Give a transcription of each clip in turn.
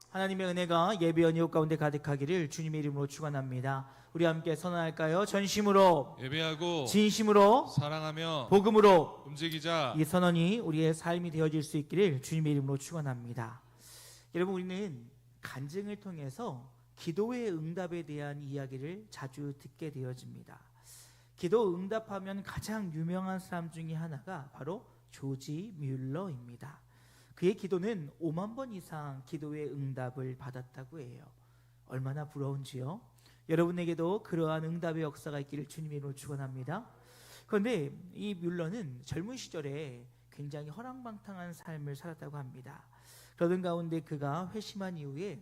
하나님의 은혜가 예배 연휴 가운데 가득하기를 주님의 이름으로 축원합니다. 우리 함께 선언할까요? 전심으로 예배하고 진심으로 사랑하며 복음으로 움직이자. 이 선언이 우리의 삶이 되어질 수 있기를 주님의 이름으로 축원합니다. 여러분, 우리는 간증을 통해서 기도의 응답에 대한 이야기를 자주 듣게 되어집니다. 기도 응답하면 가장 유명한 사람 중에 하나가 바로 조지 뮬러입니다. 그의 기도는 5만 번 이상 기도의 응답을 받았다고 해요. 얼마나 부러운지요. 여러분에게도 그러한 응답의 역사가 있기를 주님의 이름으로 축원합니다. 그런데 이 뮬러는 젊은 시절에 굉장히 허랑방탕한 삶을 살았다고 합니다. 그러던 가운데 그가 회심한 이후에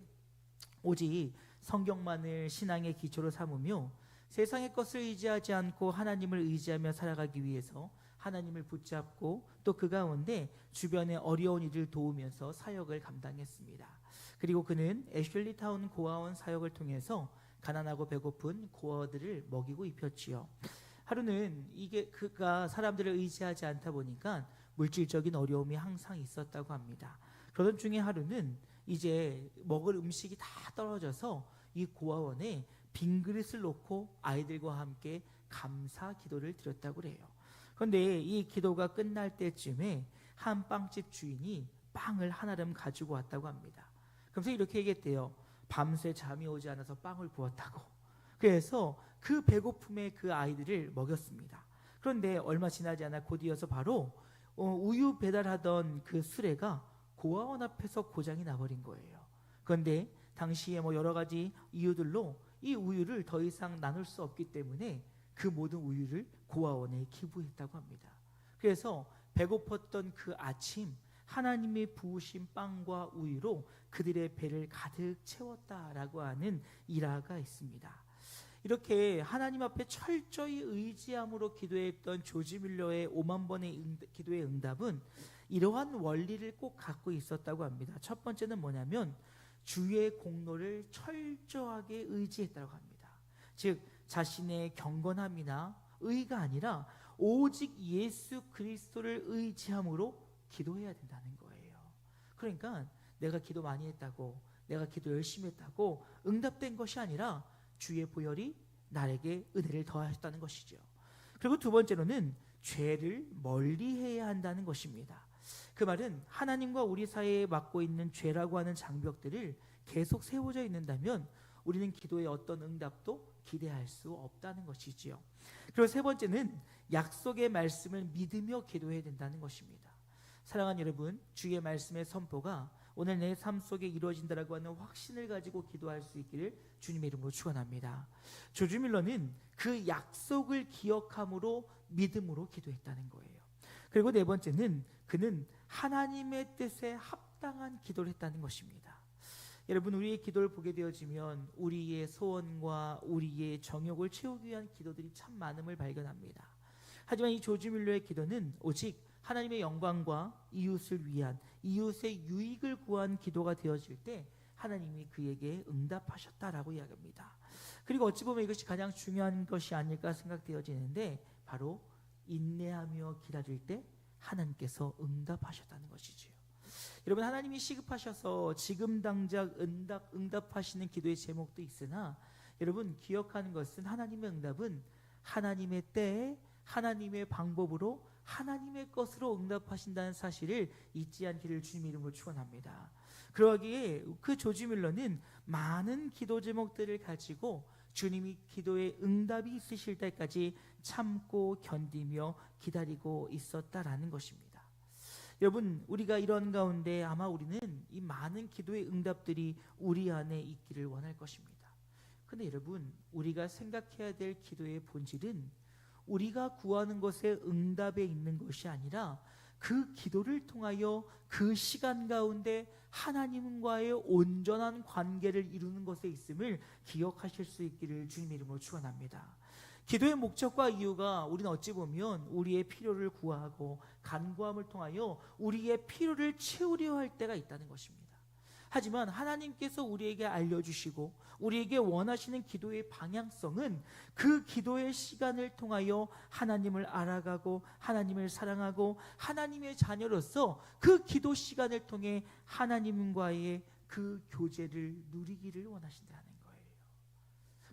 오직 성경만을 신앙의 기초로 삼으며 세상의 것을 의지하지 않고 하나님을 의지하며 살아가기 위해서 하나님을 붙잡고 또 그 가운데 주변의 어려운 이들을 도우면서 사역을 감당했습니다. 그리고 그는 애슐리타운 고아원 사역을 통해서 가난하고 배고픈 고아들을 먹이고 입혔지요. 하루는 이게 그가 사람들을 의지하지 않다 보니까 물질적인 어려움이 항상 있었다고 합니다. 그러던 중에 하루는 이제 먹을 음식이 다 떨어져서 이 고아원에 빈 그릇을 놓고 아이들과 함께 감사 기도를 드렸다고 그래요. 그런데 이 기도가 끝날 때쯤에 한 빵집 주인이 빵을 하나름 가지고 왔다고 합니다. 그래서 이렇게 얘기했대요. 밤새 잠이 오지 않아서 빵을 구웠다고. 그래서 그 배고픔에 그 아이들을 먹였습니다. 그런데 얼마 지나지 않아 곧이어서 바로 우유 배달하던 그 수레가 고아원 앞에서 고장이 나버린 거예요. 그런데 당시에 여러 가지 이유들로 이 우유를 더 이상 나눌 수 없기 때문에 그 모든 우유를 고아원에 기부했다고 합니다. 그래서 배고팠던 그 아침 하나님의 부으신 빵과 우유로 그들의 배를 가득 채웠다라고 하는 일화가 있습니다. 이렇게 하나님 앞에 철저히 의지함으로 기도했던 조지 뮬러의 5만 번의 기도의 응답은 이러한 원리를 꼭 갖고 있었다고 합니다. 첫 번째는 뭐냐면 주의 공로를 철저하게 의지했다고 합니다. 즉 자신의 경건함이나 의가 아니라 오직 예수 그리스도를 의지함으로 기도해야 된다는 거예요. 그러니까 내가 기도 많이 했다고, 내가 기도 열심히 했다고 응답된 것이 아니라 주의 보혈이 나에게 은혜를 더하셨다는 것이죠. 그리고 두 번째로는 죄를 멀리해야 한다는 것입니다. 그 말은 하나님과 우리 사이에 맡고 있는 죄라고 하는 장벽들을 계속 세워져 있는다면 우리는 기도의 어떤 응답도 기대할 수 없다는 것이지요. 그리고 세 번째는 약속의 말씀을 믿으며 기도해야 된다는 것입니다. 사랑하는 여러분, 주의 말씀의 선포가 오늘 내 삶 속에 이루어진다라고 하는 확신을 가지고 기도할 수 있기를 주님의 이름으로 축원합니다. 조지 뮬러는 그 약속을 기억함으로 믿음으로 기도했다는 거예요. 그리고 네 번째는 그는 하나님의 뜻에 합당한 기도를 했다는 것입니다. 여러분, 우리의 기도를 보게 되어지면 우리의 소원과 우리의 정욕을 채우기 위한 기도들이 참 많음을 발견합니다. 하지만 이 조지 뮬러의 기도는 오직 하나님의 영광과 이웃을 위한, 이웃의 유익을 구한 기도가 되어질 때 하나님이 그에게 응답하셨다라고 이야기합니다. 그리고 어찌 보면 이것이 가장 중요한 것이 아닐까 생각되어지는데 바로 인내하며 기다릴 때 하나님께서 응답하셨다는 것이지요. 여러분, 하나님이 시급하셔서 지금 당장 응답하시는 기도의 제목도 있으나 여러분 기억하는 것은 하나님의 응답은 하나님의 때에 하나님의 방법으로 하나님의 것으로 응답하신다는 사실을 잊지 않기를 주님의 이름으로 축원합니다. 그러기에 그 조지 뮬러는 많은 기도 제목들을 가지고 주님이 기도의 응답이 있으실 때까지 참고 견디며 기다리고 있었다라는 것입니다. 여러분, 우리가 이런 가운데 아마 우리는 이 많은 기도의 응답들이 우리 안에 있기를 원할 것입니다. 그런데 여러분, 우리가 생각해야 될 기도의 본질은 우리가 구하는 것에 응답에 있는 것이 아니라 그 기도를 통하여 그 시간 가운데 하나님과의 온전한 관계를 이루는 것에 있음을 기억하실 수 있기를 주님의 이름으로 축원합니다. 기도의 목적과 이유가 우리는 어찌 보면 우리의 필요를 구하고 간구함을 통하여 우리의 필요를 채우려 할 때가 있다는 것입니다. 하지만 하나님께서 우리에게 알려주시고 우리에게 원하시는 기도의 방향성은 그 기도의 시간을 통하여 하나님을 알아가고 하나님을 사랑하고 하나님의 자녀로서 그 기도 시간을 통해 하나님과의 그 교제를 누리기를 원하신다는 거예요.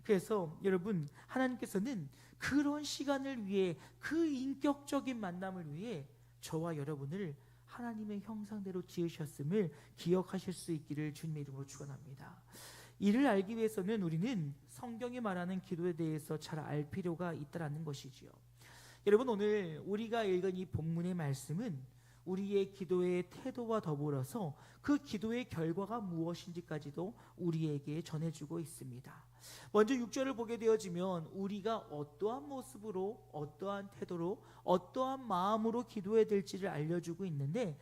그래서 여러분, 하나님께서는 그런 시간을 위해, 그 인격적인 만남을 위해 저와 여러분을 하나님의 형상대로 지으셨음을 기억하실 수 있기를 주님의 이름으로 축원합니다. 이를 알기 위해서는 우리는 성경이 말하는 기도에 대해서 잘 알 필요가 있다는 것이지요. 여러분, 오늘 우리가 읽은 이 본문의 말씀은 우리의 기도의 태도와 더불어서 그 기도의 결과가 무엇인지까지도 우리에게 전해주고 있습니다. 먼저 6절을 보게 되어지면 우리가 어떠한 모습으로, 어떠한 태도로, 어떠한 마음으로 기도해야 될지를 알려주고 있는데,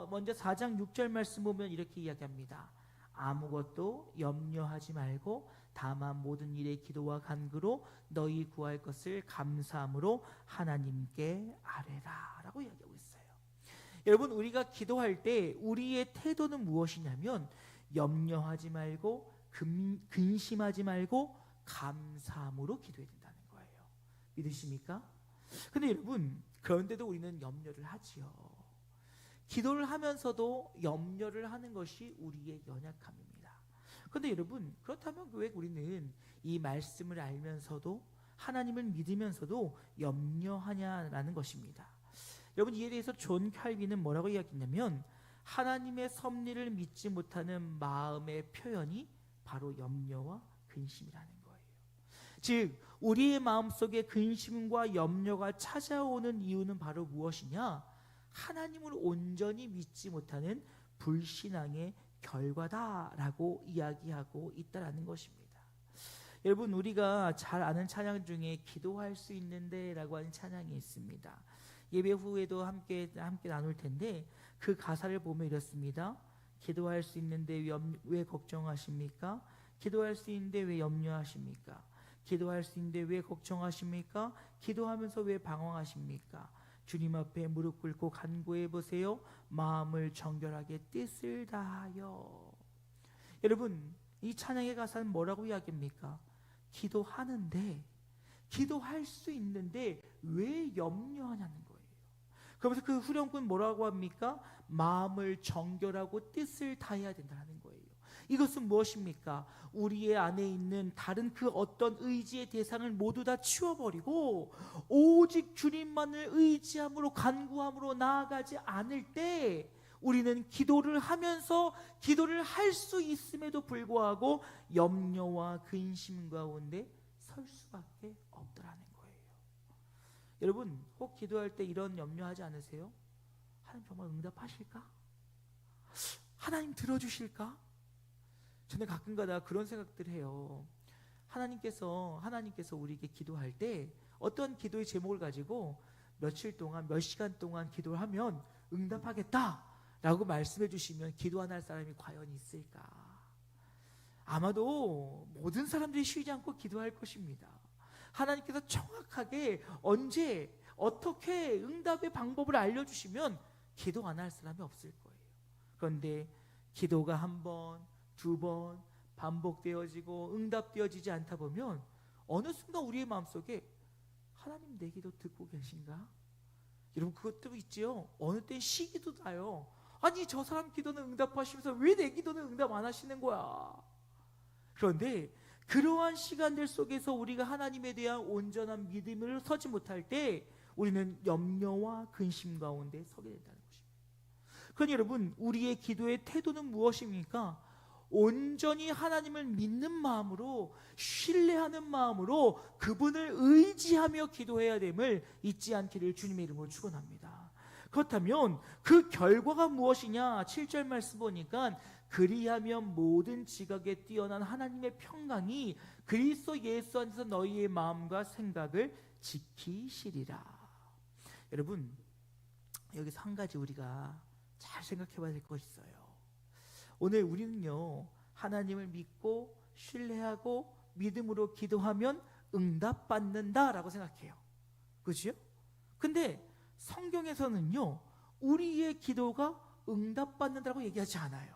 먼저 4장 6절 말씀 보면 이렇게 이야기합니다. 아무것도 염려하지 말고 다만 모든 일에 기도와 간구로 너희 구할 것을 감사함으로 하나님께 아뢰라 라고 이야기하고 있어요. 여러분, 우리가 기도할 때 우리의 태도는 무엇이냐면 염려하지 말고 근심하지 말고 감사함으로 기도해야 된다는 거예요. 믿으십니까? 근데 여러분, 그런데도 우리는 염려를 하지요. 기도를 하면서도 염려를 하는 것이 우리의 연약함입니다. 그런데 여러분, 그렇다면 왜 우리는 이 말씀을 알면서도 하나님을 믿으면서도 염려하냐라는 것입니다. 여러분, 이에 대해서 존 칼빈은 뭐라고 이야기했냐면 하나님의 섭리를 믿지 못하는 마음의 표현이 바로 염려와 근심이라는 거예요. 즉, 우리의 마음속에 근심과 염려가 찾아오는 이유는 바로 무엇이냐? 하나님을 온전히 믿지 못하는 불신앙의 결과다라고 이야기하고 있다라는 것입니다. 여러분, 우리가 잘 아는 찬양 중에 기도할 수 있는데 라고 하는 찬양이 있습니다. 예배 후에도 함께 나눌 텐데 그 가사를 보면 이렇습니다. 기도할 수 있는데 왜 걱정하십니까? 기도할 수 있는데 왜 염려하십니까? 기도할 수 있는데 왜 걱정하십니까? 기도하면서 왜 방황하십니까? 주님 앞에 무릎 꿇고 간구해 보세요. 마음을 정결하게 뜻을 다하여. 여러분, 이 찬양의 가사는 뭐라고 이야기합니까? 기도하는데, 기도할 수 있는데 왜 염려하냐는 거예요. 그러면서 그 후렴구는 뭐라고 합니까? 마음을 정결하고 뜻을 다해야 된다는 거예요. 이것은 무엇입니까? 우리의 안에 있는 다른 그 어떤 의지의 대상을 모두 다 치워버리고 오직 주님만을 의지함으로 간구함으로 나아가지 않을 때 우리는 기도를 하면서 기도를 할 수 있음에도 불구하고 염려와 근심 가운데 설 수밖에 없더라는 거예요. 여러분, 혹 기도할 때 이런 염려하지 않으세요? 하나님 정말 응답하실까? 하나님 들어주실까? 저는 가끔가다 그런 생각들을 해요. 하나님께서 우리에게 기도할 때 어떤 기도의 제목을 가지고 며칠 동안, 몇 시간 동안 기도를 하면 응답하겠다라고 말씀해 주시면 기도 안 할 사람이 과연 있을까? 아마도 모든 사람들이 쉬지 않고 기도할 것입니다. 하나님께서 정확하게 언제 어떻게 응답의 방법을 알려주시면 기도 안 할 사람이 없을 거예요. 그런데 기도가 한 번, 두 번 반복되어지고 응답되어지지 않다 보면 어느 순간 우리의 마음속에 하나님 내 기도 듣고 계신가? 여러분, 그것도 있지요. 어느 땐 시기도 나요. 아니, 저 사람 기도는 응답하시면서 왜 내 기도는 응답 안 하시는 거야? 그런데 그러한 시간들 속에서 우리가 하나님에 대한 온전한 믿음을 서지 못할 때 우리는 염려와 근심 가운데 서게 된다는 것입니다. 그러니 여러분, 우리의 기도의 태도는 무엇입니까? 온전히 하나님을 믿는 마음으로, 신뢰하는 마음으로 그분을 의지하며 기도해야 됨을 잊지 않기를 주님의 이름으로 축원합니다. 그렇다면 그 결과가 무엇이냐? 7절 말씀 보니까 그리하면 모든 지각에 뛰어난 하나님의 평강이 그리스도 예수 안에서 너희의 마음과 생각을 지키시리라. 여러분, 여기서 한 가지 우리가 잘 생각해 봐야 될 것이 있어요. 오늘 우리는요, 하나님을 믿고 신뢰하고 믿음으로 기도하면 응답받는다라고 생각해요. 그렇죠? 근데 성경에서는요, 우리의 기도가 응답받는다고 얘기하지 않아요.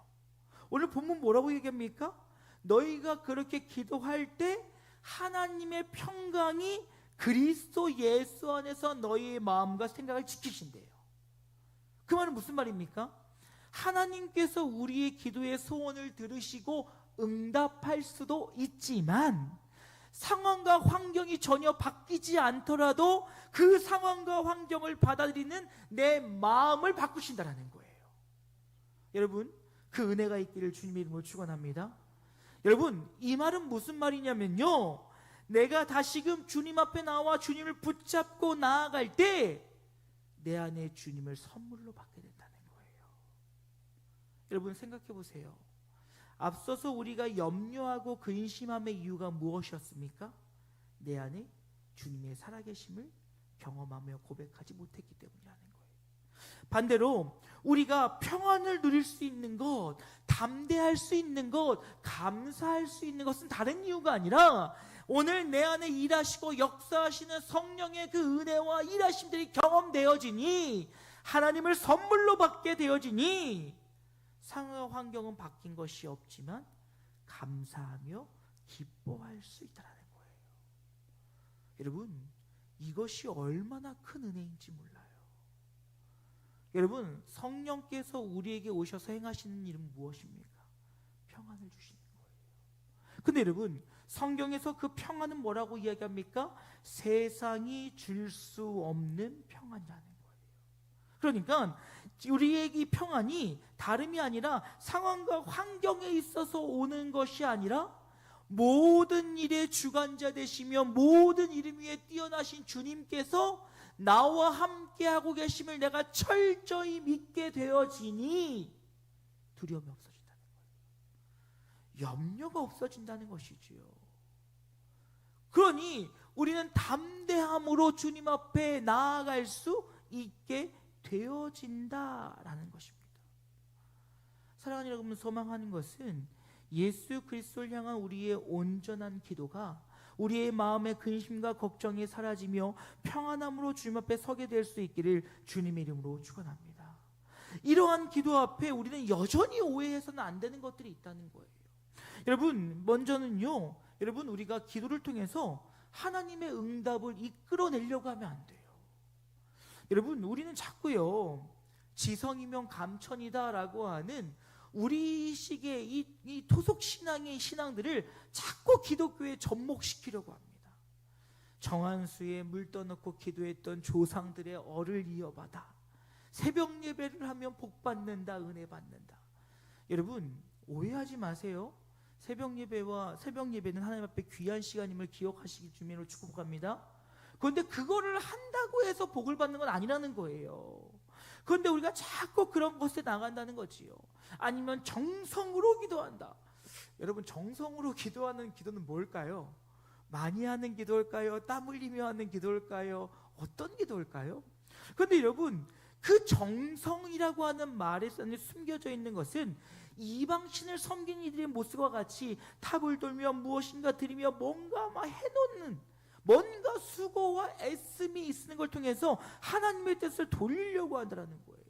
오늘 본문 뭐라고 얘기합니까? 너희가 그렇게 기도할 때 하나님의 평강이 그리스도 예수 안에서 너희의 마음과 생각을 지키신대요. 그 말은 무슨 말입니까? 하나님께서 우리의 기도의 소원을 들으시고 응답할 수도 있지만 상황과 환경이 전혀 바뀌지 않더라도 그 상황과 환경을 받아들이는 내 마음을 바꾸신다는 거예요. 여러분, 그 은혜가 있기를 주님의 이름으로 축원합니다. 여러분, 이 말은 무슨 말이냐면요, 내가 다시금 주님 앞에 나와 주님을 붙잡고 나아갈 때 내 안에 주님을 선물로 받게 된다는 거예요. 여러분, 생각해 보세요. 앞서서 우리가 염려하고 근심함의 이유가 무엇이었습니까? 내 안에 주님의 살아계심을 경험하며 고백하지 못했기 때문이라는 거예요. 반대로 우리가 평안을 누릴 수 있는 것, 담대할 수 있는 것, 감사할 수 있는 것은 다른 이유가 아니라 오늘 내 안에 일하시고 역사하시는 성령의 그 은혜와 일하심들이 경험되어지니, 하나님을 선물로 받게 되어지니 상황 환경은 바뀐 것이 없지만 감사하며 기뻐할 수 있다는 거예요. 여러분, 이것이 얼마나 큰 은혜인지 몰라요. 여러분, 성령께서 우리에게 오셔서 행하시는 일은 무엇입니까? 평안을 주시는 거예요. 근데 여러분, 성경에서 그 평안은 뭐라고 이야기합니까? 세상이 줄 수 없는 평안이라는 거예요. 그러니까 우리의 이 평안이 다름이 아니라 상황과 환경에 있어서 오는 것이 아니라 모든 일의 주관자 되시며 모든 일 위에 뛰어나신 주님께서 나와 함께하고 계심을 내가 철저히 믿게 되어지니 두려움이 없어진다는 거예요. 염려가 없어진다는 것이지요. 그러니 우리는 담대함으로 주님 앞에 나아갈 수 있게 되어진다라는 것입니다. 사랑하는 여러분, 소망하는 것은 예수 그리스도를 향한 우리의 온전한 기도가 우리의 마음의 근심과 걱정이 사라지며 평안함으로 주님 앞에 서게 될 수 있기를 주님의 이름으로 축원합니다. 이러한 기도 앞에 우리는 여전히 오해해서는 안 되는 것들이 있다는 거예요. 여러분, 먼저는요, 여러분, 우리가 기도를 통해서 하나님의 응답을 이끌어내려고 하면 안 돼요. 여러분, 우리는 자꾸요, 지성이면 감천이다라고 하는 우리식의 이 토속신앙의 신앙들을 자꾸 기독교에 접목시키려고 합니다. 정한수에 물 떠넣고 기도했던 조상들의 얼을 이어받아 새벽 예배를 하면 복 받는다, 은혜 받는다. 여러분, 오해하지 마세요. 새벽 예배는 하나님 앞에 귀한 시간임을 기억하시기 주님으로 축복합니다. 그런데 그거를 한다고 해서 복을 받는 건 아니라는 거예요. 그런데 우리가 자꾸 그런 것에 나간다는 거지요. 아니면 정성으로 기도한다. 여러분, 정성으로 기도하는 기도는 뭘까요? 많이 하는 기도일까요? 땀 흘리며 하는 기도일까요? 어떤 기도일까요? 그런데 여러분, 그 정성이라고 하는 말에 숨겨져 있는 것은 이방신을 섬기는 이들의 모습과 같이 탑을 돌며 무엇인가 드리며 뭔가 막 해놓는, 뭔가 수고와 애씀이 있는 걸 통해서 하나님의 뜻을 돌리려고 한다는 거예요.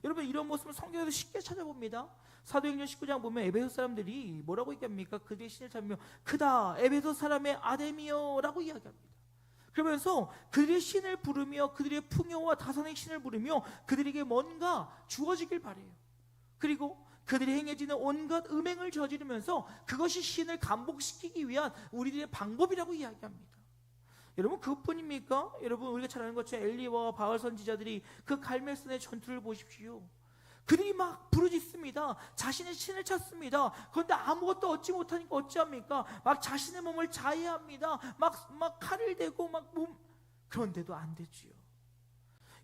여러분, 이런 모습을 성경에서 쉽게 찾아봅니다. 사도행전 19장 보면 에베소 사람들이 뭐라고 얘기합니까? 그들의 신을 찾으며 크다 에베소 사람의 아데미여 라고 이야기합니다. 그러면서 그들의 신을 부르며 그들의 풍요와 다산의 신을 부르며 그들에게 뭔가 주어지길 바래요. 그리고 그들이 행해지는 온갖 음행을 저지르면서 그것이 신을 감복시키기 위한 우리들의 방법이라고 이야기합니다. 여러분, 그뿐입니까? 여러분, 우리가 잘 아는 것처럼 엘리야와 바알 선지자들이 그 갈멜산의 전투를 보십시오. 그들이 막 부르짖습니다. 자신의 신을 찾습니다. 그런데 아무것도 얻지 못하니까 어찌합니까? 막 자신의 몸을 자해합니다. 막 칼을 대고 그런데도 안 되지요.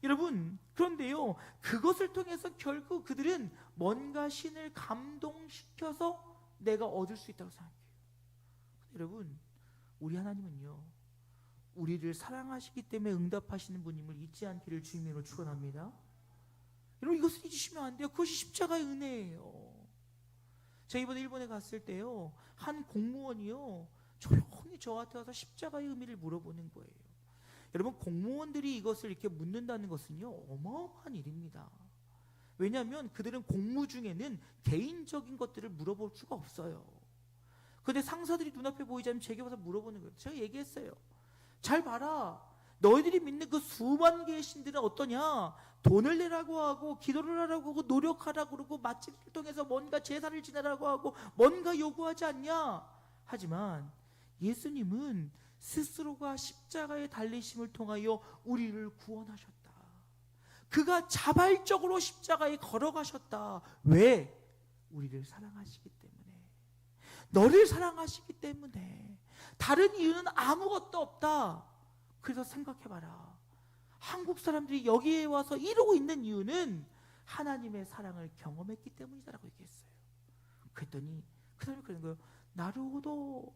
여러분, 그런데요, 그것을 통해서 결국 그들은 뭔가 신을 감동시켜서 내가 얻을 수 있다고 생각해요. 여러분, 우리 하나님은요, 우리를 사랑하시기 때문에 응답하시는 분임을 잊지 않기를 주님으로 축원합니다. 여러분, 이것을 잊으시면 안 돼요. 그것이 십자가의 은혜예요. 제가 이번에 일본에 갔을 때요, 한 공무원이요, 조용히 저한테 와서 십자가의 의미를 물어보는 거예요. 여러분, 공무원들이 이것을 이렇게 묻는다는 것은요, 어마어마한 일입니다. 왜냐하면 그들은 공무 중에는 개인적인 것들을 물어볼 수가 없어요. 그런데 상사들이 눈앞에 보이지 않으면 제게 와서 물어보는 거예요. 제가 얘기했어요. 잘 봐라. 너희들이 믿는 그 수만 개의 신들은 어떠냐? 돈을 내라고 하고 기도를 하라고 하고 노력하라고 그러고 맛집을 통해서 뭔가 제사를 지내라고 하고 뭔가 요구하지 않냐? 하지만 예수님은 스스로가 십자가의 달리심을 통하여 우리를 구원하셨다. 그가 자발적으로 십자가에 걸어가셨다. 왜? 우리를 사랑하시기 때문에. 너를 사랑하시기 때문에. 다른 이유는 아무것도 없다. 그래서 생각해봐라. 한국 사람들이 여기에 와서 이러고 있는 이유는 하나님의 사랑을 경험했기 때문이다라고 얘기했어요. 그랬더니 그 사람이 그러는 거예요. 나루호도,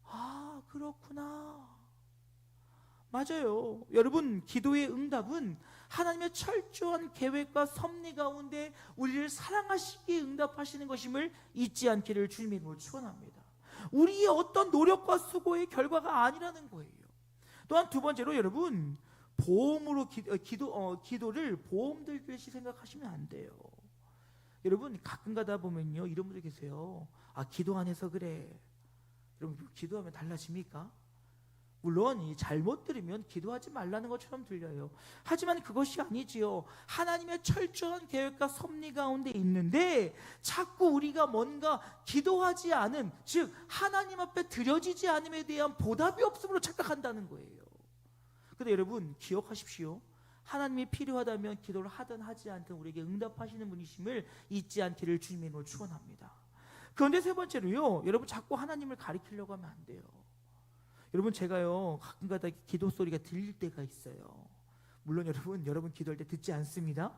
아 그렇구나. 맞아요. 여러분, 기도의 응답은 하나님의 철저한 계획과 섭리 가운데 우리를 사랑하시기에 응답하시는 것임을 잊지 않기를 주님의 이름으로 축원합니다. 우리의 어떤 노력과 수고의 결과가 아니라는 거예요. 또한 두 번째로 여러분, 보험으로 기도를 보험 들듯이 생각하시면 안 돼요. 여러분, 가끔 가다 보면요, 이런 분들 계세요. 아, 기도 안 해서 그래. 여러분, 기도하면 달라집니까? 물론 이 잘못 들으면 기도하지 말라는 것처럼 들려요. 하지만 그것이 아니지요. 하나님의 철저한 계획과 섭리 가운데 있는데 자꾸 우리가 뭔가 기도하지 않은, 즉 하나님 앞에 드려지지 않음에 대한 보답이 없음으로 착각한다는 거예요. 근데 여러분, 기억하십시오. 하나님이 필요하다면 기도를 하든 하지 않든 우리에게 응답하시는 분이심을 잊지 않기를 주님의 이름으로 축원합니다. 그런데 세 번째로요, 여러분 자꾸 하나님을 가리키려고 하면 안 돼요. 여러분, 제가요 가끔가다 기도 소리가 들릴 때가 있어요. 물론 여러분 기도할 때 듣지 않습니다.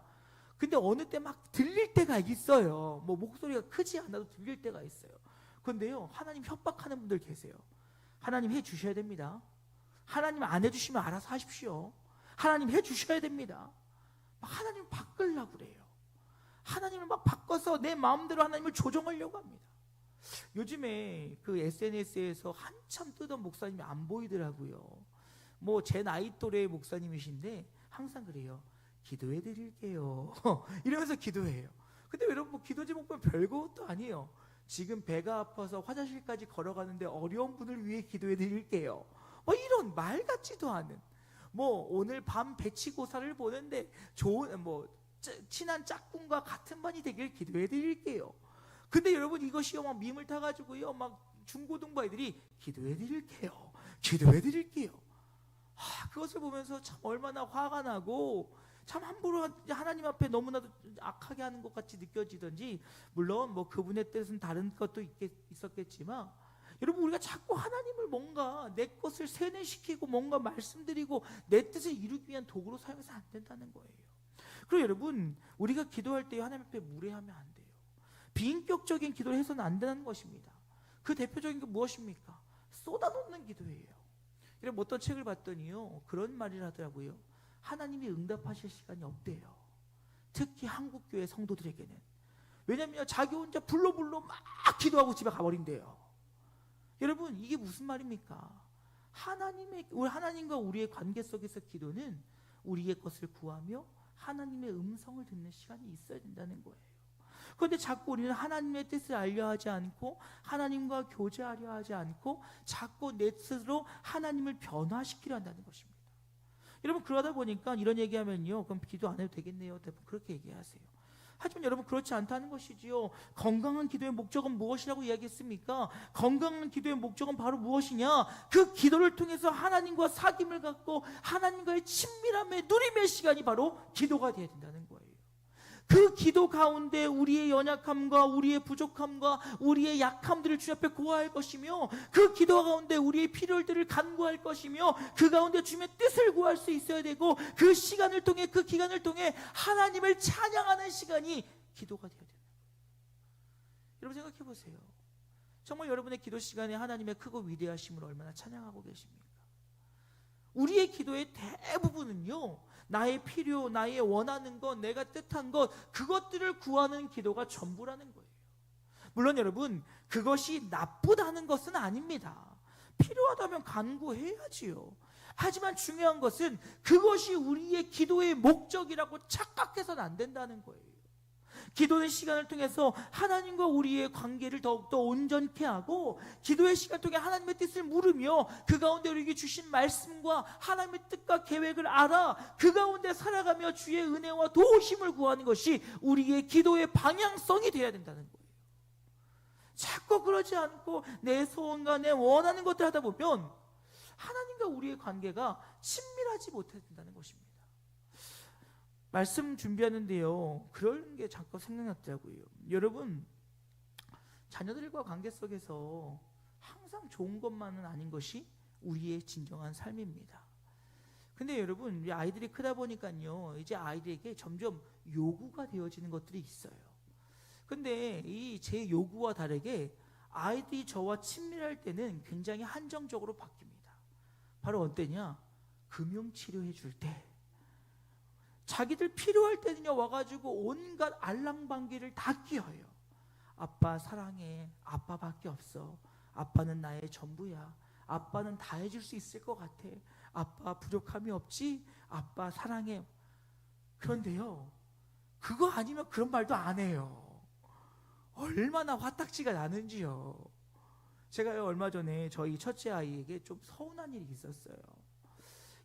근데 어느 때 막 들릴 때가 있어요. 뭐 목소리가 크지 않아도 들릴 때가 있어요. 그런데요, 하나님 협박하는 분들 계세요. 하나님 해 주셔야 됩니다. 하나님 안 해주시면 알아서 하십시오. 하나님 해주셔야 됩니다. 막 하나님을 바꾸려고 그래요. 하나님을 막 바꿔서 내 마음대로 하나님을 조정하려고 합니다. 요즘에 그 SNS에서 한참 뜨던 목사님이 안 보이더라고요. 뭐 제 나이 또래의 목사님이신데 항상 그래요. 기도해 드릴게요. 이러면서 기도해요. 근데 여러분, 뭐 기도 제목 보면 별것도 아니에요. 지금 배가 아파서 화장실까지 걸어가는데 어려운 분을 위해 기도해 드릴게요. 뭐 이런 말 같지도 않은, 뭐 오늘 밤 배치고사를 보는데 좋은 친한 짝꿍과 같은 반이 되길 기도해 드릴게요. 근데 여러분, 이것이요 막 밈을 타가지고요 막 중고등부 아이들이 기도해 드릴게요, 기도해 드릴게요. 그것을 보면서 참 얼마나 화가 나고 참 함부로 하나님 앞에 너무나도 악하게 하는 것 같이 느껴지던지, 물론 뭐 그분의 뜻은 다른 것도 있었겠지만, 여러분, 우리가 자꾸 하나님을 뭔가 내 것을 세뇌시키고 뭔가 말씀드리고 내 뜻을 이루기 위한 도구로 사용해서 안 된다는 거예요. 그리고 여러분, 우리가 기도할 때 하나님 앞에 무례하면 안 돼요. 비인격적인 기도를 해서는 안 되는 것입니다. 그 대표적인 게 무엇입니까? 쏟아놓는 기도예요. 여러분, 어떤 책을 봤더니요 그런 말을 하더라고요. 하나님이 응답하실 시간이 없대요. 특히 한국교회 성도들에게는. 왜냐하면 자기 혼자 불러 막 기도하고 집에 가버린대요. 여러분, 이게 무슨 말입니까? 하나님과 우리의 관계 속에서 기도는 우리의 것을 구하며 하나님의 음성을 듣는 시간이 있어야 된다는 거예요. 그런데 자꾸 우리는 하나님의 뜻을 알려 하지 않고 하나님과 교제하려 하지 않고 자꾸 내 스스로 하나님을 변화시키려 한다는 것입니다. 여러분, 그러다 보니까 이런 얘기하면요, 그럼 기도 안 해도 되겠네요, 대부분 그렇게 얘기하세요. 하지만 여러분, 그렇지 않다는 것이지요. 건강한 기도의 목적은 무엇이라고 이야기했습니까? 건강한 기도의 목적은 바로 무엇이냐? 그 기도를 통해서 하나님과 사귐을 갖고 하나님과의 친밀함의 누림의 시간이 바로 기도가 되어야 된다는 거예요. 그 기도 가운데 우리의 연약함과 우리의 부족함과 우리의 약함들을 주님 앞에 고할 것이며, 그 기도 가운데 우리의 필요들을 간구할 것이며, 그 가운데 주님의 뜻을 구할 수 있어야 되고, 그 시간을 통해, 그 기간을 통해 하나님을 찬양하는 시간이 기도가 되어야 됩니다. 여러분, 생각해 보세요. 정말 여러분의 기도 시간에 하나님의 크고 위대하심을 얼마나 찬양하고 계십니까? 우리의 기도의 대부분은요, 나의 필요, 나의 원하는 것, 내가 뜻한 것, 그것들을 구하는 기도가 전부라는 거예요. 물론 여러분, 그것이 나쁘다는 것은 아닙니다. 필요하다면 간구해야지요. 하지만 중요한 것은 그것이 우리의 기도의 목적이라고 착각해서는 안 된다는 거예요. 기도의 시간을 통해서 하나님과 우리의 관계를 더욱더 온전케 하고, 기도의 시간을 통해 하나님의 뜻을 물으며 그 가운데 우리에게 주신 말씀과 하나님의 뜻과 계획을 알아 그 가운데 살아가며 주의 은혜와 도우심을 구하는 것이 우리의 기도의 방향성이 되어야 된다는 거예요. 자꾸 그러지 않고 내 소원과 내 원하는 것들 하다 보면 하나님과 우리의 관계가 친밀하지 못한다는 것입니다. 말씀 준비하는데요, 그런 게 잠깐 생각났더라고요. 여러분, 자녀들과 관계 속에서 항상 좋은 것만은 아닌 것이 우리의 진정한 삶입니다. 근데 여러분, 우리 아이들이 크다 보니까요, 이제 아이들에게 점점 요구가 되어지는 것들이 있어요. 근데 이 제 요구와 다르게 아이들이 저와 친밀할 때는 굉장히 한정적으로 바뀝니다. 바로 언제냐? 금융치료해 줄 때, 자기들 필요할 때는요 와가지고 온갖 알랑방귀를 다 끼어요. 아빠 사랑해, 아빠밖에 없어, 아빠는 나의 전부야, 아빠는 다 해줄 수 있을 것 같아, 아빠 부족함이 없지, 아빠 사랑해. 그런데요, 그거 아니면 그런 말도 안 해요. 얼마나 화딱지가 나는지요. 제가 얼마 전에 저희 첫째 아이에게 좀 서운한 일이 있었어요.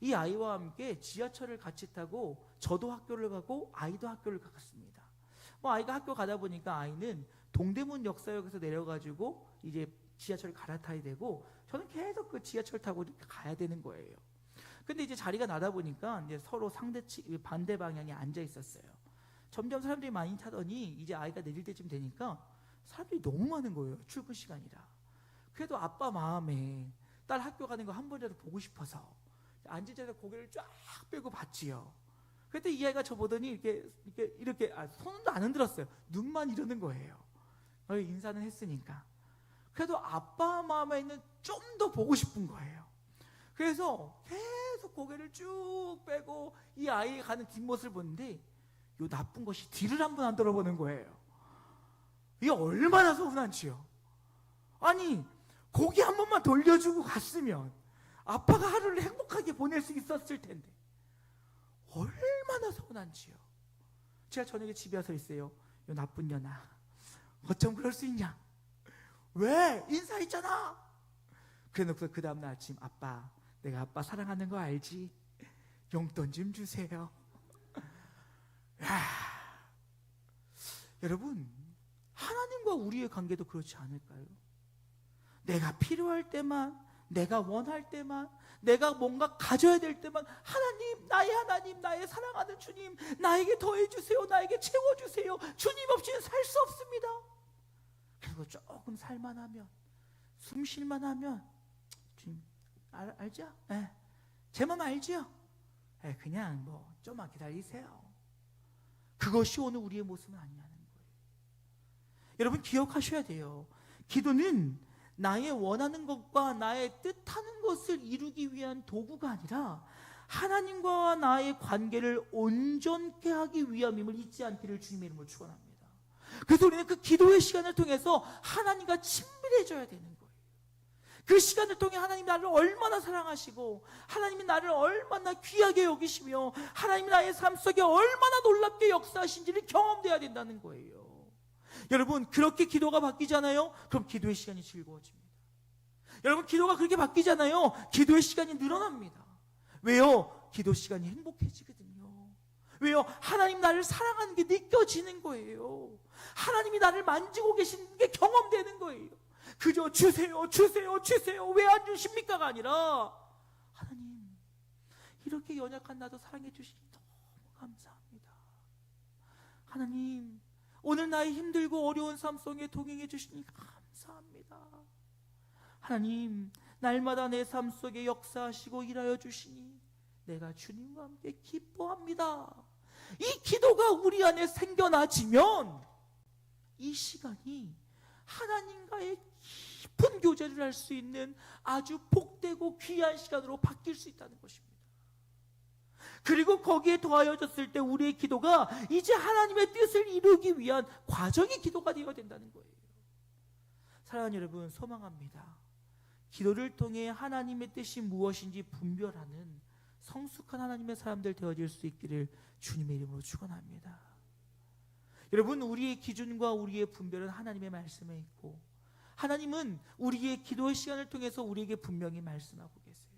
이 아이와 함께 지하철을 같이 타고 저도 학교를 가고 아이도 학교를 갔습니다. 아이가 학교 가다 보니까 아이는 동대문 역사역에서 내려가지고 이제 지하철을 갈아타야 되고, 저는 계속 그 지하철 타고 이렇게 가야 되는 거예요. 근데 이제 자리가 나다 보니까 이제 서로 반대 방향에 앉아 있었어요. 점점 사람들이 많이 타더니 이제 아이가 내릴 때쯤 되니까 사람들이 너무 많은 거예요. 출근 시간이라. 그래도 아빠 마음에 딸 학교 가는 거 한 번이라도 보고 싶어서 앉은 자리에 고개를 쫙 빼고 봤지요. 그때 이 아이가 저 보더니 이렇게 손도 안 흔들었어요. 눈만 이러는 거예요. 인사는 했으니까. 그래도 아빠 마음에는 좀 더 보고 싶은 거예요. 그래서 계속 고개를 쭉 빼고 이 아이가 가는 뒷모습을 보는데, 요 나쁜 것이 뒤를 한 번 안 돌아보는 거예요. 이게 얼마나 서운한지요. 아니, 고개 한 번만 돌려주고 갔으면 아빠가 하루를 행복하게 보낼 수 있었을 텐데 얼마나 서운한지요. 제가 저녁에 집에 와서 있어요. 요 나쁜 년아, 어쩜 그럴 수 있냐? 왜? 인사했잖아. 그래놓고 그 다음날 아침, 아빠, 내가 아빠 사랑하는 거 알지? 용돈 좀 주세요. 여러분, 하나님과 우리의 관계도 그렇지 않을까요? 내가 필요할 때만, 내가 원할 때만, 내가 뭔가 가져야 될 때만 하나님, 나의 사랑하는 주님, 나에게 더해주세요, 나에게 채워주세요, 주님 없이는 살 수 없습니다. 그리고 조금 살만하면, 숨 쉴만하면, 주님 알죠? 제 마음 알죠? 그냥 좀만 기다리세요. 그것이 오늘 우리의 모습은 아니냐는 거예요. 여러분, 기억하셔야 돼요. 기도는 나의 원하는 것과 나의 뜻하는 것을 이루기 위한 도구가 아니라 하나님과 나의 관계를 온전케 하기 위함임을 잊지 않기를 주님의 이름으로 축원합니다. 그래서 우리는 그 기도의 시간을 통해서 하나님과 친밀해져야 되는 거예요. 그 시간을 통해 하나님이 나를 얼마나 사랑하시고, 하나님이 나를 얼마나 귀하게 여기시며, 하나님이 나의 삶 속에 얼마나 놀랍게 역사하신지를 경험돼야 된다는 거예요. 여러분, 그렇게 기도가 바뀌잖아요? 그럼 기도의 시간이 즐거워집니다. 여러분, 기도가 그렇게 바뀌잖아요? 기도의 시간이 늘어납니다. 왜요? 기도 시간이 행복해지거든요. 왜요? 하나님 나를 사랑하는 게 느껴지는 거예요. 하나님이 나를 만지고 계시는 게 경험되는 거예요. 그저 주세요, 주세요, 주세요, 왜 안 주십니까가 아니라, 하나님, 이렇게 연약한 나도 사랑해 주시니 너무 감사합니다. 하나님, 오늘 나의 힘들고 어려운 삶 속에 동행해 주시니 감사합니다. 하나님, 날마다 내 삶 속에 역사하시고 일하여 주시니 내가 주님과 함께 기뻐합니다. 이 기도가 우리 안에 생겨나지면 이 시간이 하나님과의 깊은 교제를 할 수 있는 아주 복되고 귀한 시간으로 바뀔 수 있다는 것입니다. 그리고 거기에 더하여졌을 때 우리의 기도가 이제 하나님의 뜻을 이루기 위한 과정의 기도가 되어야 된다는 거예요. 사랑하는 여러분, 소망합니다. 기도를 통해 하나님의 뜻이 무엇인지 분별하는 성숙한 하나님의 사람들 되어질 수 있기를 주님의 이름으로 축원합니다. 여러분, 우리의 기준과 우리의 분별은 하나님의 말씀에 있고, 하나님은 우리의 기도의 시간을 통해서 우리에게 분명히 말씀하고 계세요.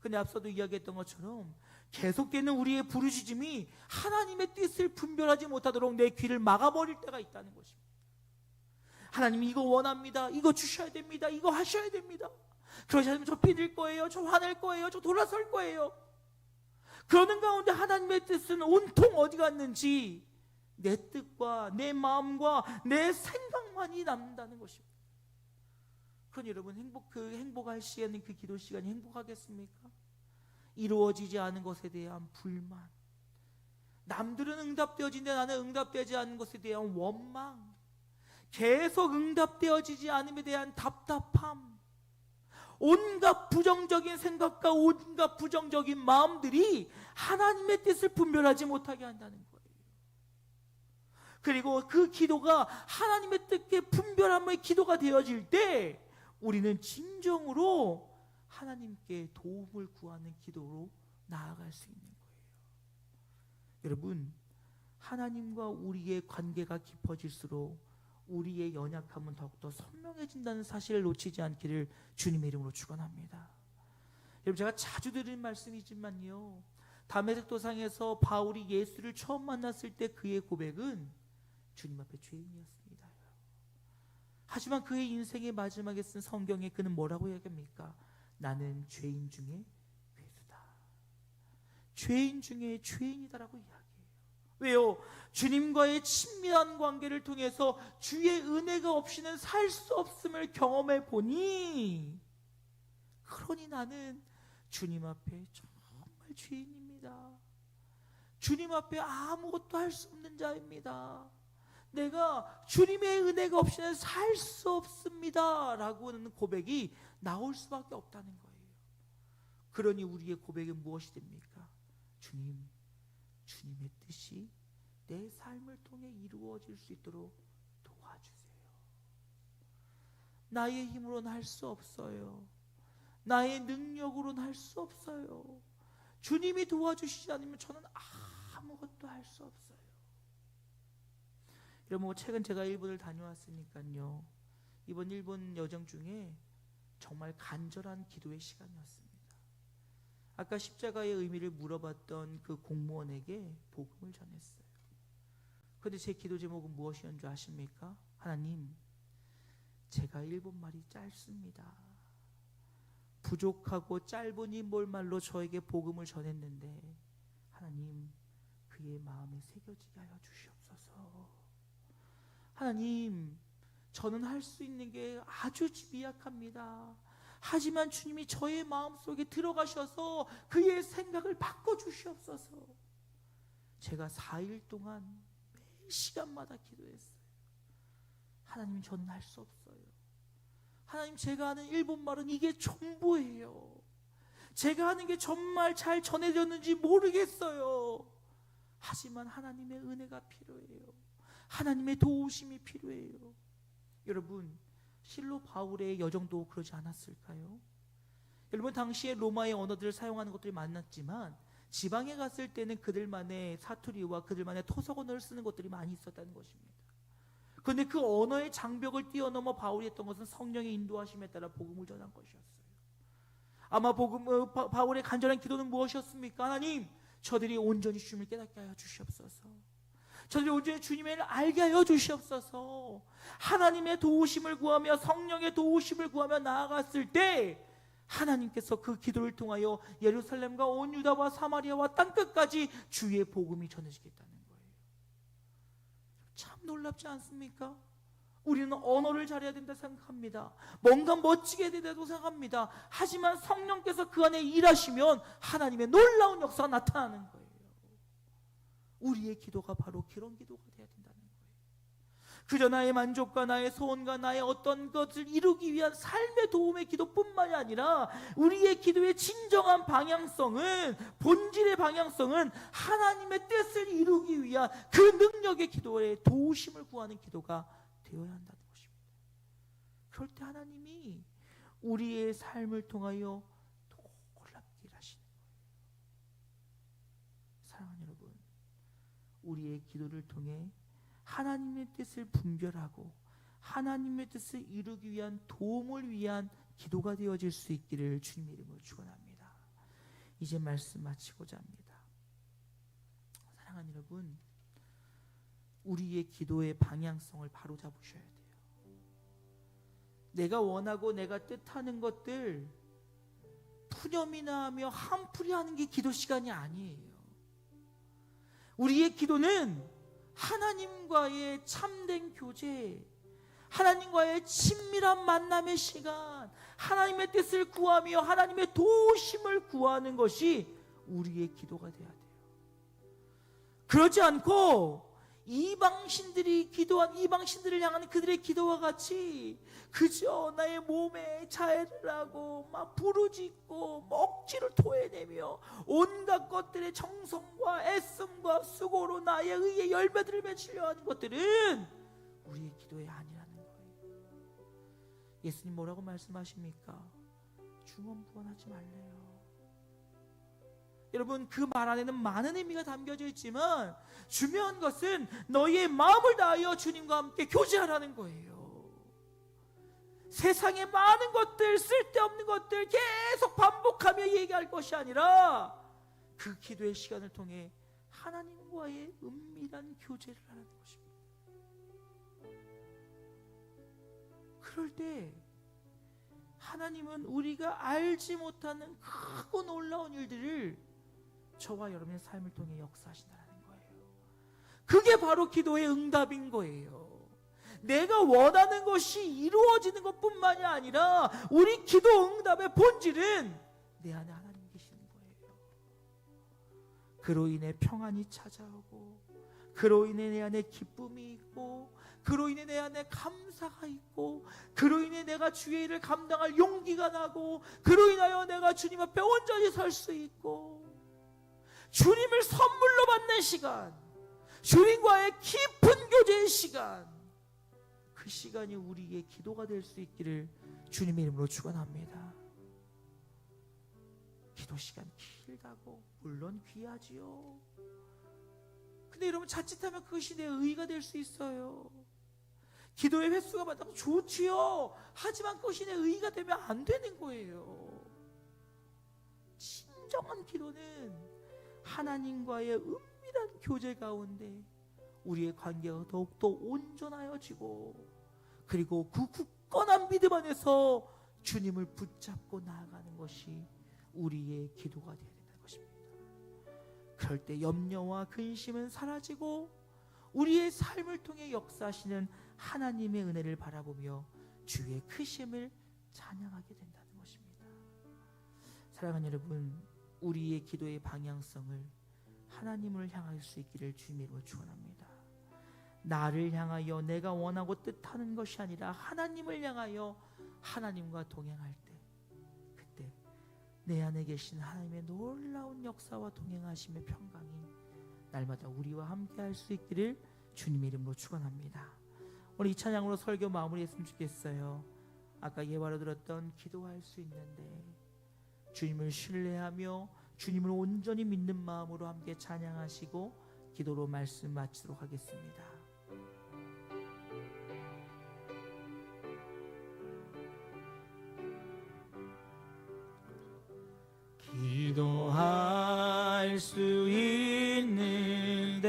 근데 앞서도 이야기했던 것처럼 계속되는 우리의 부르짖음이 하나님의 뜻을 분별하지 못하도록 내 귀를 막아버릴 때가 있다는 것입니다. 하나님이 이거 원합니다, 이거 주셔야 됩니다, 이거 하셔야 됩니다. 그러지 않으면 저 삐질 거예요, 저 화낼 거예요, 저 돌아설 거예요. 그러는 가운데 하나님의 뜻은 온통 어디 갔는지 내 뜻과 내 마음과 내 생각만이 남는다는 것입니다. 그러니 여러분, 행복할 시에는 그 기도 시간이 행복하겠습니까? 이루어지지 않은 것에 대한 불만, 남들은 응답되어지는데 나는 응답되지 않은 것에 대한 원망, 계속 응답되어지지 않음에 대한 답답함, 온갖 부정적인 생각과 온갖 부정적인 마음들이 하나님의 뜻을 분별하지 못하게 한다는 거예요. 그리고 그 기도가 하나님의 뜻에 분별함의 기도가 되어질 때 우리는 진정으로 하나님께 도움을 구하는 기도로 나아갈 수 있는 거예요. 여러분, 하나님과 우리의 관계가 깊어질수록 우리의 연약함은 더욱더 선명해진다는 사실을 놓치지 않기를 주님의 이름으로 축원합니다. 여러분, 제가 자주 드리는 말씀이지만요, 다메섹 도상에서 바울이 예수를 처음 만났을 때 그의 고백은 주님 앞에 죄인이었습니다. 하지만 그의 인생의 마지막에 쓴 성경에 그는 뭐라고 이야기합니까? 나는 죄인 중에 괴수다, 죄인 중에 죄인이다라고 이야기해요. 왜요? 주님과의 친밀한 관계를 통해서 주의 은혜가 없이는 살 수 없음을 경험해 보니, 그러니 나는 주님 앞에 정말 죄인입니다. 주님 앞에 아무것도 할 수 없는 자입니다. 내가 주님의 은혜가 없이는 살 수 없습니다 라고는 고백이 나올 수밖에 없다는 거예요. 그러니 우리의 고백은 무엇이 됩니까? 주님의 뜻이 내 삶을 통해 이루어질 수 있도록 도와주세요. 나의 힘으로는 할 수 없어요. 나의 능력으로는 할 수 없어요. 주님이 도와주시지 않으면 저는 아무것도 할 수 없어요. 여러분, 최근 제가 일본을 다녀왔으니까요, 이번 일본 여정 중에 정말 간절한 기도의 시간이었습니다. 아까 십자가의 의미를 물어봤던 그 공무원에게 복음을 전했어요. 그런데 제 기도 제목은 무엇이었는 줄 아십니까? 하나님, 제가 일본말이 짧습니다. 부족하고 짧은 일본말로 저에게 복음을 전했는데 하나님, 그의 마음에 새겨지게 하여 주시옵소서. 하나님, 저는 할 수 있는 게 아주 미약합니다. 하지만 주님이 저의 마음속에 들어가셔서 그의 생각을 바꿔주시옵소서. 제가 4일 동안 매 시간마다 기도했어요. 하나님, 저는 할 수 없어요. 하나님, 제가 하는 일본말은 이게 전부예요. 제가 하는 게 정말 잘 전해졌는지 모르겠어요. 하지만 하나님의 은혜가 필요해요. 하나님의 도우심이 필요해요. 여러분, 실로 바울의 여정도 그러지 않았을까요? 여러분, 당시에 로마의 언어들을 사용하는 것들이 많았지만 지방에 갔을 때는 그들만의 사투리와 그들만의 토속 언어를 쓰는 것들이 많이 있었다는 것입니다. 그런데 그 언어의 장벽을 뛰어넘어 바울이 했던 것은 성령의 인도하심에 따라 복음을 전한 것이었어요. 아마 바울의 간절한 기도는 무엇이었습니까? 하나님, 저들이 온전히 주님을 깨닫게 하여 주시옵소서. 저들이 온전히 주님을 알게 하여 주시옵소서. 하나님의 도우심을 구하며 성령의 도우심을 구하며 나아갔을 때 하나님께서 그 기도를 통하여 예루살렘과 온 유다와 사마리아와 땅끝까지 주의 복음이 전해지겠다는 거예요. 참 놀랍지 않습니까? 우리는 언어를 잘해야 된다 생각합니다. 뭔가 멋지게 해야 된다고 생각합니다. 하지만 성령께서 그 안에 일하시면 하나님의 놀라운 역사가 나타나는 거예요. 우리의 기도가 바로 그런 기도가 되어야 된다는 거예요. 그저 나의 만족과 나의 소원과 나의 어떤 것을 이루기 위한 삶의 도움의 기도뿐만이 아니라 우리의 기도의 진정한 방향성은, 본질의 방향성은 하나님의 뜻을 이루기 위한 그 능력의 기도에 도우심을 구하는 기도가 되어야 한다는 것입니다. 그럴 때 하나님이 우리의 삶을 통하여 놀랍게 일하시는 거예요. 사랑하는 여러분, 우리의 기도를 통해 하나님의 뜻을 분별하고 하나님의 뜻을 이루기 위한 도움을 위한 기도가 되어질 수 있기를 주님의 이름으로 축원합니다. 이제 말씀 마치고자 합니다. 사랑하는 여러분, 우리의 기도의 방향성을 바로 잡으셔야 돼요. 내가 원하고 내가 뜻하는 것들 푸념이나 하며 한풀이 하는 게 기도 시간이 아니에요. 우리의 기도는 하나님과의 참된 교제, 하나님과의 친밀한 만남의 시간, 하나님의 뜻을 구하며 하나님의 도우심을 구하는 것이 우리의 기도가 돼야 돼요. 그렇지 않고 이방신들이 기도한 이방신들을 향하는 그들의 기도와 같이 그저 나의 몸에 자해를 하고 막 부르짖고 억지를 토해내며 온갖 것들의 정성과 애씀과 수고로 나의 의의 열매들을 맺으려 하는 것들은 우리의 기도의 아니라는 거예요. 예수님 뭐라고 말씀하십니까? 중언부언하지 말래요. 여러분, 그 말 안에는 많은 의미가 담겨져 있지만 중요한 것은 너희의 마음을 다하여 주님과 함께 교제하라는 거예요. 세상의 많은 것들, 쓸데없는 것들 계속 반복하며 얘기할 것이 아니라 그 기도의 시간을 통해 하나님과의 은밀한 교제를 하라는 것입니다. 그럴 때 하나님은 우리가 알지 못하는 크고 놀라운 일들을 저와 여러분의 삶을 통해 역사하신다는 거예요. 그게 바로 기도의 응답인 거예요. 내가 원하는 것이 이루어지는 것뿐만이 아니라 우리 기도 응답의 본질은 내 안에 하나님 계시는 거예요. 그로 인해 평안이 찾아오고, 그로 인해 내 안에 기쁨이 있고, 그로 인해 내 안에 감사가 있고, 그로 인해 내가 주의 일을 감당할 용기가 나고, 그로 인하여 내가 주님 앞에 온전히 설 수 있고, 주님을 선물로 받는 시간, 주님과의 깊은 교제의 시간, 그 시간이 우리의 기도가 될 수 있기를 주님의 이름으로 축원합니다. 기도 시간 길다고 물론 귀하지요. 근데 여러분, 자칫하면 그것이 내 의의가 될 수 있어요. 기도의 횟수가 많다고 좋지요. 하지만 그것이 내 의의가 되면 안 되는 거예요. 진정한 기도는 하나님과의 은밀한 교제 가운데 우리의 관계가 더욱더 온전하여지고, 그리고 그 굳건한 믿음 안에서 주님을 붙잡고 나아가는 것이 우리의 기도가 되어야 된다는 것입니다. 그럴 때 염려와 근심은 사라지고 우리의 삶을 통해 역사하시는 하나님의 은혜를 바라보며 주의 크심을 찬양하게 된다는 것입니다. 사랑하는 여러분, 우리의 기도의 방향성을 하나님을 향할 수 있기를 주님으로 축원합니다. 나를 향하여 내가 원하고 뜻하는 것이 아니라 하나님을 향하여 하나님과 동행할 때, 그때 내 안에 계신 하나님의 놀라운 역사와 동행하심의 평강이 날마다 우리와 함께 할 수 있기를 주님의 이름으로 축원합니다. 오늘 이 찬양으로 설교 마무리했으면 좋겠어요. 아까 예화로 들었던 기도할 수 있는데, 주님을 신뢰하며 주님을 온전히 믿는 마음으로 함께 찬양하시고 기도로 말씀 마치도록 하겠습니다. 기도할 수 있는데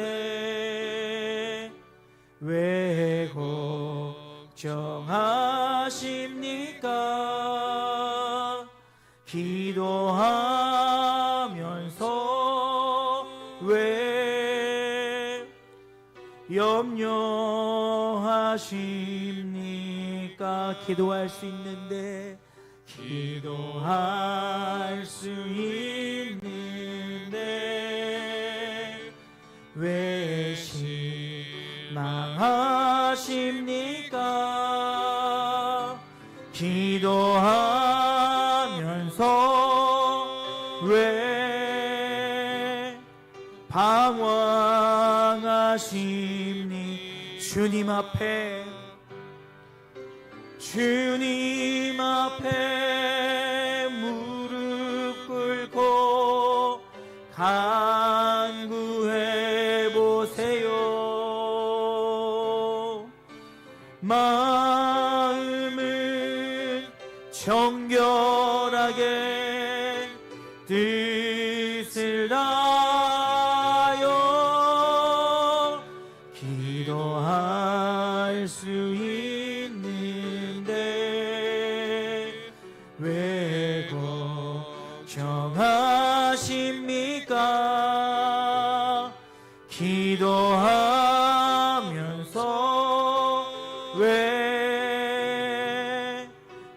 왜 걱정하십니까? 기도하면서 왜 염려하십니까? 기도할 수 있는데, 기도할 수 있는데 왜 실망하십니까? 기도하면서 왜 방황하십니까? 주님 앞에 무릎 꿇고 간구해 보세요. 정결하게 뜻을 다하여 기도할 수 있는데 왜 걱정하십니까? 기도하면서 왜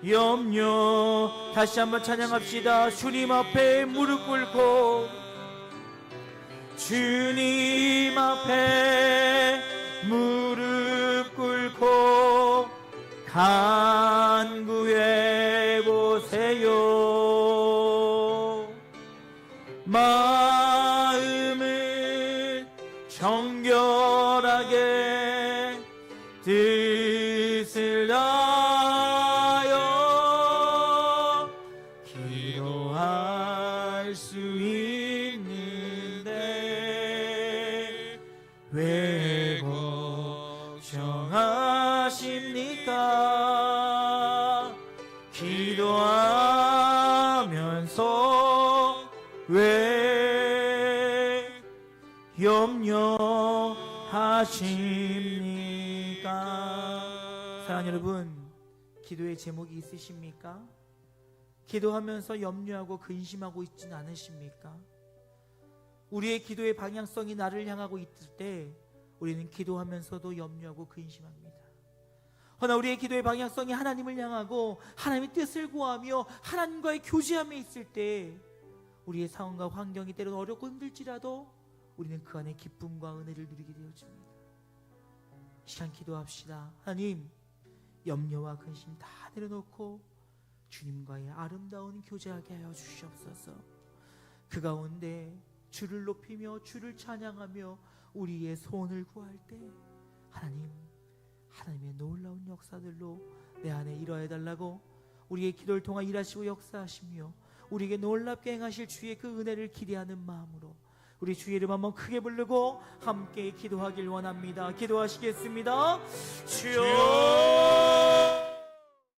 염려. 다시 한번 찬양합시다. 주님 앞에 무릎 꿇고, 주님 앞에 무릎 꿇고 간구해 보세요. 마음을 정결하게 뜻을 다하여 기도할 수 있는데 왜 걱정하십니까? 기도하면서 왜 염려하십니까? 사랑하는 여러분, 기도의 제목이 있으십니까? 기도하면서 염려하고 근심하고 있지는 않으십니까? 우리의 기도의 방향성이 나를 향하고 있을 때 우리는 기도하면서도 염려하고 근심합니다. 허나 우리의 기도의 방향성이 하나님을 향하고 하나님의 뜻을 구하며 하나님과의 교제함에 있을 때 우리의 상황과 환경이 때로는 어렵고 힘들지라도 우리는 그 안에 기쁨과 은혜를 누리게 되어집니다. 이 시간 기도합시다. 하나님, 염려와 근심 다 내려놓고 주님과의 아름다운 교제하게 하여 주시옵소서. 그 가운데 주를 높이며 주를 찬양하며 우리의 소원을 구할 때 하나님의 놀라운 역사들로 내 안에 일어해 달라고 우리의 기도를 통해 일하시고 역사하시며 우리에게 놀랍게 행하실 주의 그 은혜를 기대하는 마음으로 우리 주의 이름 한번 크게 부르고 함께 기도하길 원합니다. 기도하시겠습니다. 주여